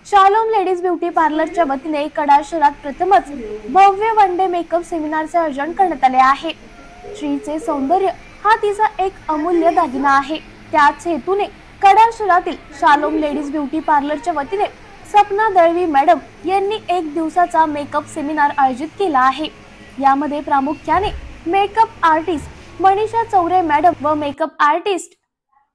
Shalom ladies beauty पार्लरच्या वतीने कडा शहरात प्रथमच भव्य वन डे मेकअप सेमिनारचे आयोजन करण्यात आले आहे। स्त्रीचे सौंदर्य हा तिचा एक अमूल्य दागिना आहे। त्याच हेतूने कडा शहरातील शालोम लेडीज ब्युटी पार्लरच्या वतीने सपना दळवी मॅडम यांनी एक दिवसाचा मेकअप सेमिनार आयोजित केला आहे। यामध्ये प्रामुख्याने makeup artist Manisha Chaure madam व मेकअप आर्टिस्ट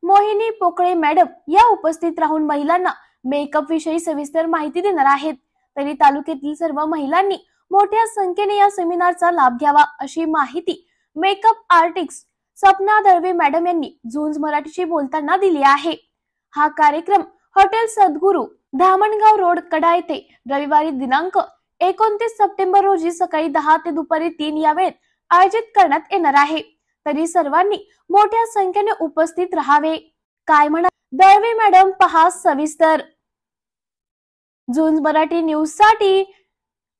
मोहिनी पोकळे मॅडम या उपस्थित राहून महिलांना मेकअप विषयी सविस्तर माहिती देणार आहेत। तरी तालुक्यातील सर्व महिलांनी मोठ्या संख्येने या सेमिनारचा लाभ घ्यावा अशी माहिती makeup artist Sapna Dalvi madam यांनी झुंज मराठीशी बोलताना दिली आहे। हा कार्यक्रम हॉटेल सद्गुरू धामणगाव रोड कडा येथे रविवारी दिनांक 29 सप्टेंबर रोजी सकाळी 10 ते दुपारी 3 या वेळेत आयोजित करण्यात येणार आहे। तरी सर्वांनी मोठ्या संख्येने उपस्थित राहावे। काय म्हणा दळवी मॅडम, पहा सविस्तर। झुंज मराठी न्यूज साठी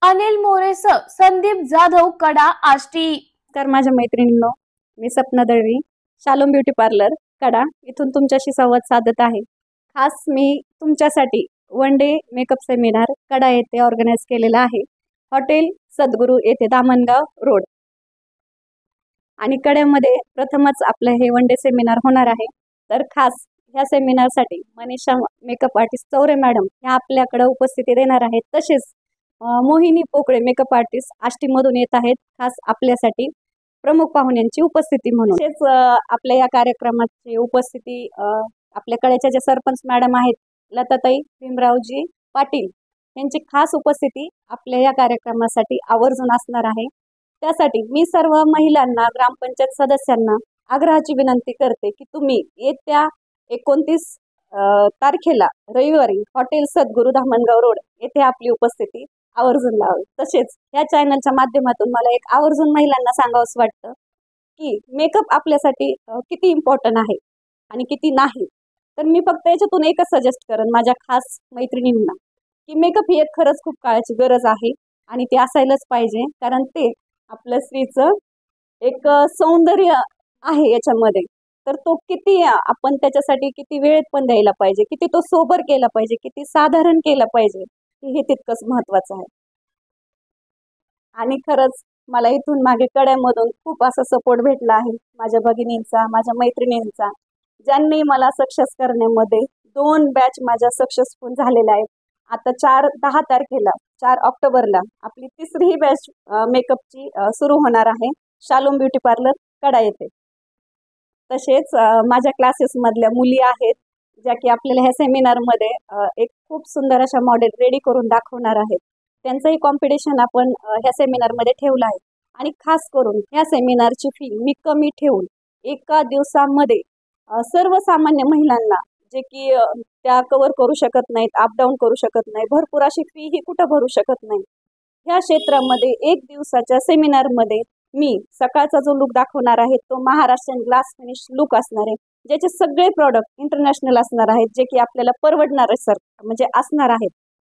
अनिल मोरेसह संदीप जाधव, कडा, आष्टी। तर माझ्या मैत्रिणींनो, मी Sapna Dalvi, Shalom beauty parlour Kada इथून तुमच्याशी संवाद साधत आहे। खास मी तुमच्यासाठी one day makeup seminar Kada येथे ऑर्गनाइज केलेला आहे। हॉटेल सद्गुरू येथे धामणगाव रोड आणि कड्यामध्ये प्रथमच आपलं हे वन डे सेमिनार होणार आहे। तर खास ह्या सेमिनारसाठी Manisha makeup artist Chaure madam ह्या आपल्याकडे उपस्थिती देणार आहेत। तसेच मोहिनी पोकळे मेकअप आर्टिस्ट आष्टीमधून येत आहेत, खास आपल्यासाठी प्रमुख पाहुण्यांची उपस्थिती म्हणून। तसेच आपल्या या कार्यक्रमाची उपस्थिती आपल्या कड्याच्या जे सरपंच मॅडम आहेत लताताई भीमरावजी पाटील यांची खास उपस्थिती आपल्या या कार्यक्रमासाठी आवर्जून असणार आहे। त्यासाठी मी सर्व महिलांना, ग्रामपंचायत सदस्यांना आग्रहाची विनंती करते की तुम्ही येत्या 29 तारखेला रविवारी हॉटेल सद्गुरू धामणगाव रोड येथे आपली उपस्थिती आवर्जून लावावी। तसेच या चॅनलच्या माध्यमातून मला एक आवर्जून महिलांना सांगावंसं वाटतं की मेकअप आपल्यासाठी किती इम्पॉर्टंट आहे आणि किती नाही। तर मी फक्त याच्यातून एकच सजेस्ट करेन माझ्या खास मैत्रिणींना की मेकअप ही एक खरंच खूप काळाची गरज आहे आणि ते असायलाच पाहिजे, कारण ते आपल्या स्त्रीचं एक सौंदर्य आहे याच्यामध्ये। तर तो किती आपण त्याच्यासाठी किती वेळ पण द्यायला पाहिजे, किती तो सोबर केला पाहिजे, किती साधारण केला पाहिजे, हे तितकंच महत्त्वाचं आहे। आणि खरंच मला इथून मागे कड्यामधून खूप असा सपोर्ट भेटला आहे माझ्या भगिनींचा, माझ्या मैत्रिणींचा, ज्यांनी मला सक्सेस करण्यामध्ये 2 बॅच माझ्या सक्सेसफुल झालेल्या आहेत। आता 10 तारखेला 4 ऑक्टोबरला आपली 3री बॅच मेकअपची सुरू होणार आहे शालोम ब्युटी पार्लर कडा येथे। तसेच माझ्या क्लासेसमधल्या मुली आहेत ज्या की आपल्याला ह्या सेमिनारमध्ये एक खूप सुंदर अशा मॉडेल रेडी करून दाखवणार आहेत। त्यांचंही कॉम्पिटिशन आपण ह्या सेमिनारमध्ये ठेवलं आहे आणि खास करून ह्या सेमिनारची फी मी कमी ठेवून एका दिवसामध्ये सर्वसामान्य महिलांना जे की त्या कव्हर करू शकत नाहीत, अप डाऊन करू शकत नाही, भरपूर अशी फी ही कुठं भरू शकत नाही, ह्या क्षेत्रामध्ये एक दिवसाच्या सेमिनारमध्ये मी सकाळचा जो लुक दाखवणार आहे तो महाराष्ट्रीयन ग्लास फिनिश लुक असणार आहे, ज्याचे सगळे प्रॉडक्ट इंटरनॅशनल असणार आहेत, जे की आपल्याला परवडणार म्हणजे असणार आहेत।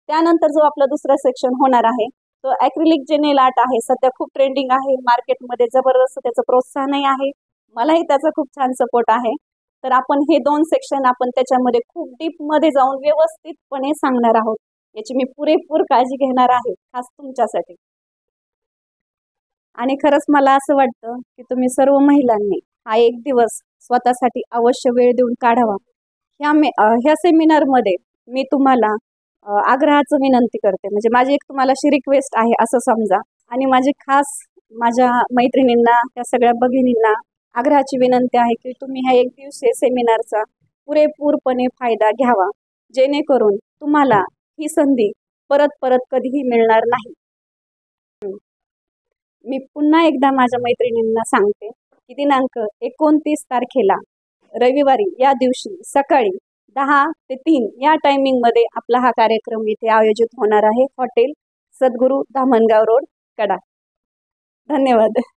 त्यानंतर जो आपला दुसरा सेक्शन होणार आहे तो ॲक्रिलिक जे नेल आर्ट आहे, सध्या खूप ट्रेंडिंग आहे मार्केटमध्ये, जबरदस्त त्याचं प्रोत्साहनही आहे, मलाही त्याचा खूप छान सपोर्ट आहे। तर आपण हे 2 सेक्शन आपण त्याच्यामध्ये खूप डीपमध्ये जाऊन व्यवस्थितपणे सांगणार आहोत, याची मी पुरेपूर काळजी घेणार आहे खास तुमच्यासाठी। आणि खरंच मला असं वाटतं की तुम्ही सर्व महिलांनी हा एक दिवस स्वतःसाठी अवश्य वेळ देऊन काढावा। ह्या सेमिनारमध्ये मी तुम्हाला आग्रहाचं विनंती करते, म्हणजे माझी एक तुम्हाला अशी रिक्वेस्ट आहे असं समजा, आणि माझी खास माझ्या मैत्रिणींना, त्या सगळ्या भगिनींना आग्रहाची विनंती आहे की तुम्ही ह्या एक दिवसीय सेमिनारचा पुरेपूरपणे फायदा घ्यावा, जेणेकरून तुम्हाला ही संधी परत परत कधीही मिळणार नाही। मी पुन्हा एकदा माझ्या मैत्रिणींना सांगते की दिनांक 29 तारखेला रविवारी या दिवशी सकाळी 10 ते 3 या टायमिंगमध्ये आपला हा कार्यक्रम इथे आयोजित होणार आहे हॉटेल सद्गुरू धामणगाव रोड कडा। धन्यवाद।